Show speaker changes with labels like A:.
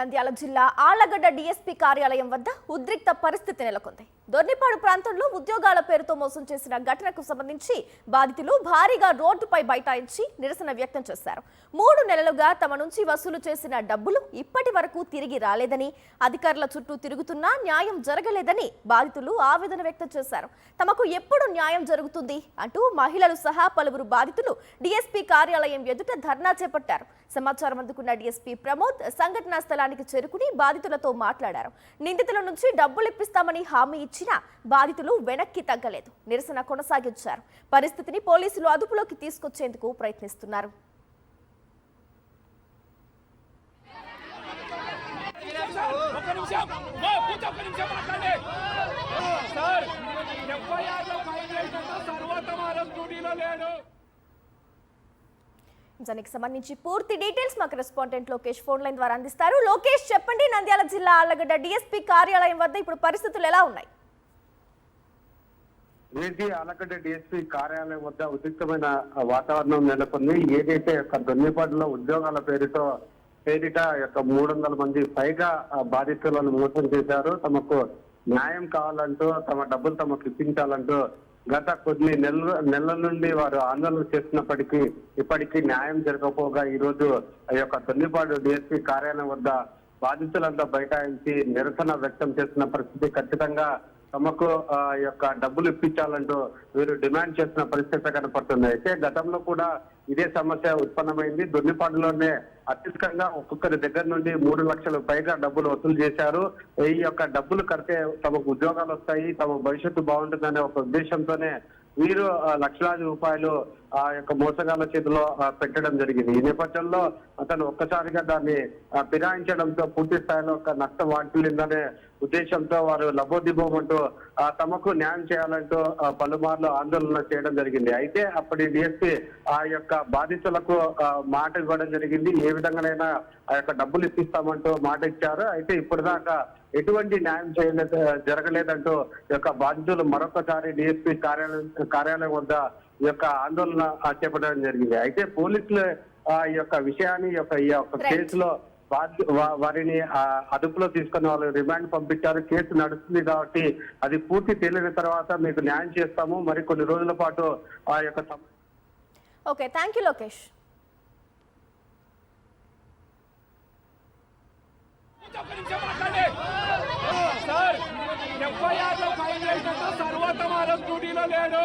A: నంద్యాల జిల్లా ఆళ్లగడ్డ డీఎస్పీ కార్యాలయం వద్ద ఉద్రిక్త పరిస్థితి నెలకొంది. దొర్నిపాడు ప్రాంతంలో ఉద్యోగాల పేరుతో మోసం చేసిన ఘటనకు సంబంధించి బాధితులు భారీగా రోడ్డుపై బైఠాయించి నిరసన వ్యక్తం చేశారు. 3 నెలలుగా తమ నుంచి వసూలు చేసిన డబ్బులు ఇప్పటి వరకు తిరిగి రాలేదని, అధికారుల చుట్టూ తిరుగుతున్నా న్యాయం జరగలేదని బాధితులు ఆవేదన వ్యక్తం చేశారు. తమకు ఎప్పుడు న్యాయం జరుగుతుంది అంటూ మహిళలు సహా పలువురు బాధితులు డీఎస్పీ కార్యాలయం ఎదుట ధర్నా చేపట్టారు. సమాచారం అందుకున్న డీఎస్పీ ప్రమోద్ సంఘటనా స్థలానికి చేరుకుని బాధితులతో మాట్లాడారు. నిందితుల నుంచి డబ్బులు ఇప్పిస్తామని హామీ ఇచ్చినా బాధితులు వెనక్కి తగ్గలేదు. నిరసన కొనసాగించారు. పరిస్థితిని పోలీసులు అదుపులోకి తీసుకొచ్చేందుకు ప్రయత్నిస్తున్నారు. దానికి సంబంధించి పూర్తి డీటెయిల్స్ మాకు రెస్పాండెంట్ లోకేష్ ఫోన్ లైన్ ద్వారా అందిస్తారు. లోకేష్, చెప్పండి, నంద్యాల జిల్లా ఆళ్లగడ్డ డీఎస్పీ కార్యాలయం వద్ద ఇప్పుడు పరిస్థితులు ఎలా ఉన్నాయి?
B: ఆళ్లగడ్డ డీఎస్పీ కార్యాలయం వద్ద ఉద్రిక్తమైన వాతావరణం నెలకొంది. ఏదైతే దొన్నిపాడులో ఉద్యోగాల పేరిట 300 మంది పైగా బాధితులను మోసం చేశారు. తమకు న్యాయం కావాలంటూ తమ డబ్బులు తమకు ఇప్పించాలంటూ గత కొన్ని నెలల నుండి వారు ఆందోళన చేస్తున్నప్పటికీ ఇప్పటికీ న్యాయం జరగకపోగా ఈ రోజు దొన్నిపాడు డీఎస్పీ కార్యాలయం వద్ద బాధితులంతా బైఠాయించి నిరసన వ్యక్తం చేస్తున్న పరిస్థితి. ఖచ్చితంగా తమకు డబ్బులు ఇప్పించాలంటూ వీరు డిమాండ్ చేస్తున్న పరిస్థితి కనపడుతుంది. అయితే గతంలో కూడా ఇదే సమస్య ఉత్పన్నమైంది. దొన్నిపాడులోనే అత్యధికంగా ఒక్కొక్కరి దగ్గర నుండి 3 లక్షల పైగా డబ్బులు వసూలు చేశారు. ఈ డబ్బులు కడితే తమకు ఉద్యోగాలు వస్తాయి, తమ భవిష్యత్తు బాగుంటుందనే ఒక ఉద్దేశంతోనే వీరు లక్షలాది రూపాయలు మోసగాళ్ల చేతిలో పెట్టడం జరిగింది. ఈ నేపథ్యంలో అతను ఒక్కసారిగా దాన్ని ఫిరాయించడంతో పూర్తి స్థాయిలో నష్టం వాటిల్లిందనే ఉద్దేశంతో వారు లబోదిబోమంటూ తమకు న్యాయం చేయాలంటూ పలుమార్లు ఆందోళన చేయడం జరిగింది. అయితే అప్పటి డిఎస్పీ బాధితులకు మాట ఇవ్వడం జరిగింది. ఏ విధంగానైనా డబ్బులు ఇప్పిస్తామంటూ మాట ఇచ్చారు. అయితే ఇప్పటిదాకా ఎటువంటి న్యాయం జరగలేదంటూ బాధితులు మరొకసారి డిఎస్పీ కార్యాలయం వద్ద ఆందోళన చేపట్టడం జరిగింది. అయితే పోలీసులు ఈ విషయాన్ని కేసులో వారిని అదుపులో తీసుకుని వాళ్ళు రిమాండ్ పంపించారు. కేసు నడుస్తుంది కాబట్టి అది పూర్తి తేలిన తర్వాత మీకు న్యాయం చేస్తాము. మరి కొన్ని రోజుల పాటు
A: okay, thank you Lokesh.
C: Sir, FIR లో ఫైల్ చేసినంత సర్వోత్తమ డ్యూటీలో లేడు.